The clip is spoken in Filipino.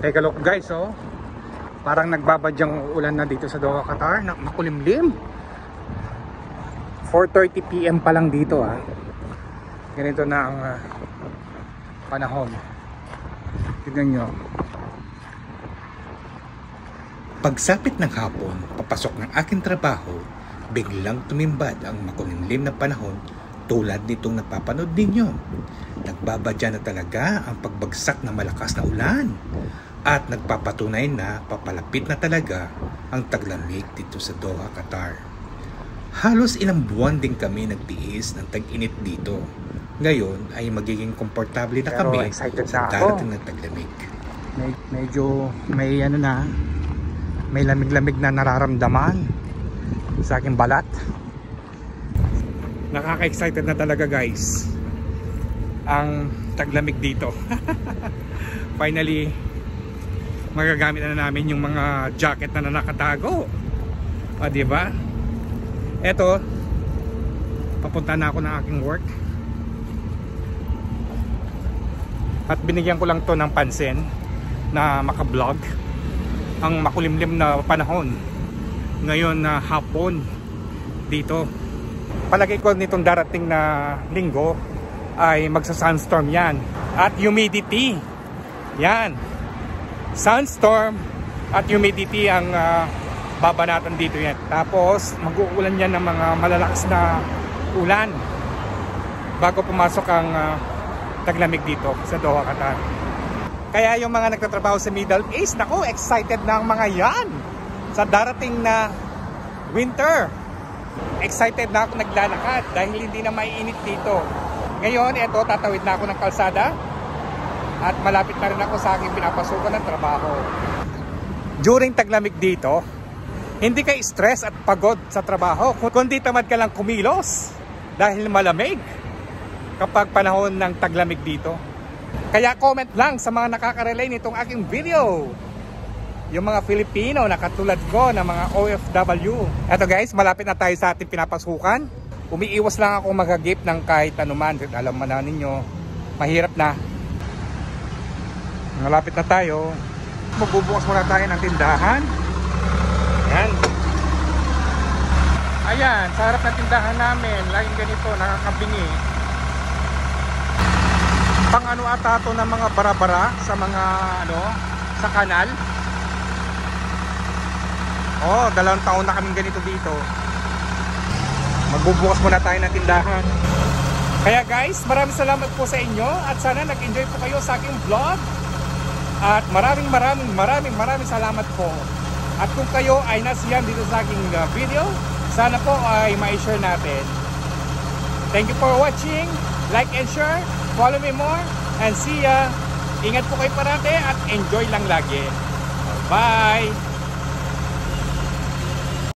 Take a look guys, oh. Parang nagbabadyang ulan na dito sa Doha, Qatar. Makulimlim. 4:30 PM pa lang dito, ah. Ganito na ang panahon. Tignan nyo. Pagsapit ng hapon, papasok ng aking trabaho, biglang tumimbad ang makulimlim na panahon tulad nitong napapanood ninyo. Nagbabadya na talaga ang pagbagsak ng malakas na ulan at nagpapatunay na papalapit na talaga ang taglamig dito sa Doha, Qatar. Halos ilang buwan din kami nagtiis ng tag-init dito. Ngayon ay magiging komportable na kami sa darating ng taglamig. Medyo may ano na, may lamig-lamig na nararamdaman sa aking balat. Nakaka-excited na talaga guys ang taglamig dito. Finally magagamit na namin yung mga jacket na nakatago. O diba? Eto, papunta na ako ng aking work at binigyan ko lang to ng pansin na makablog ang makulimlim na panahon ngayon na hapon dito. Palagay ko nitong darating na linggo ay magsa-sunstorm yan at humidity yan, sunstorm at humidity ang babanatan dito yan. Tapos mag-uulan yan ng mga malalakas na ulan bago pumasok ang taglamig dito sa Doha, Qatar. Kaya yung mga nagtatrabaho sa Middle East, naku, excited na ang mga yan sa darating na winter. Excited na ako naglalakad dahil hindi na maiinit dito. Ngayon, eto, tatawid na ako ng kalsada at malapit na rin ako sa aking pinapasukan ng trabaho. During taglamig dito, hindi ka stress at pagod sa trabaho, kundi tamad ka lang kumilos dahil malamig kapag panahon ng taglamig dito. Kaya comment lang sa mga nakaka-relay nitong aking video. Yung mga Filipino na katulad ko na mga OFW. Eto guys, malapit na tayo sa ating pinapasukan. Umiiwas lang ako mag-agip ng kahit anuman. Alam mo na ninyo, mahirap na. Malapit na tayo. Magbubukas muna tayo ng tindahan. Ayan. Ayan, sa harap ng tindahan namin, laging ganito, nakakabingi. Pang ano ata ito ng mga bara-bara sa mga ano, sa kanal. Oh, 2 taon na kaming ganito dito. Magbubukas muna tayo ng tindahan. Kaya guys, maraming salamat po sa inyo at sana nag-enjoy po kayo sa aking vlog. At maraming salamat po. At kung kayo ay nasiyan dito sa aking video, sana po ay ma-share natin. Thank you for watching. Like and share. Follow me more. And see ya. Ingat po kayo parate at enjoy lang lagi. Bye!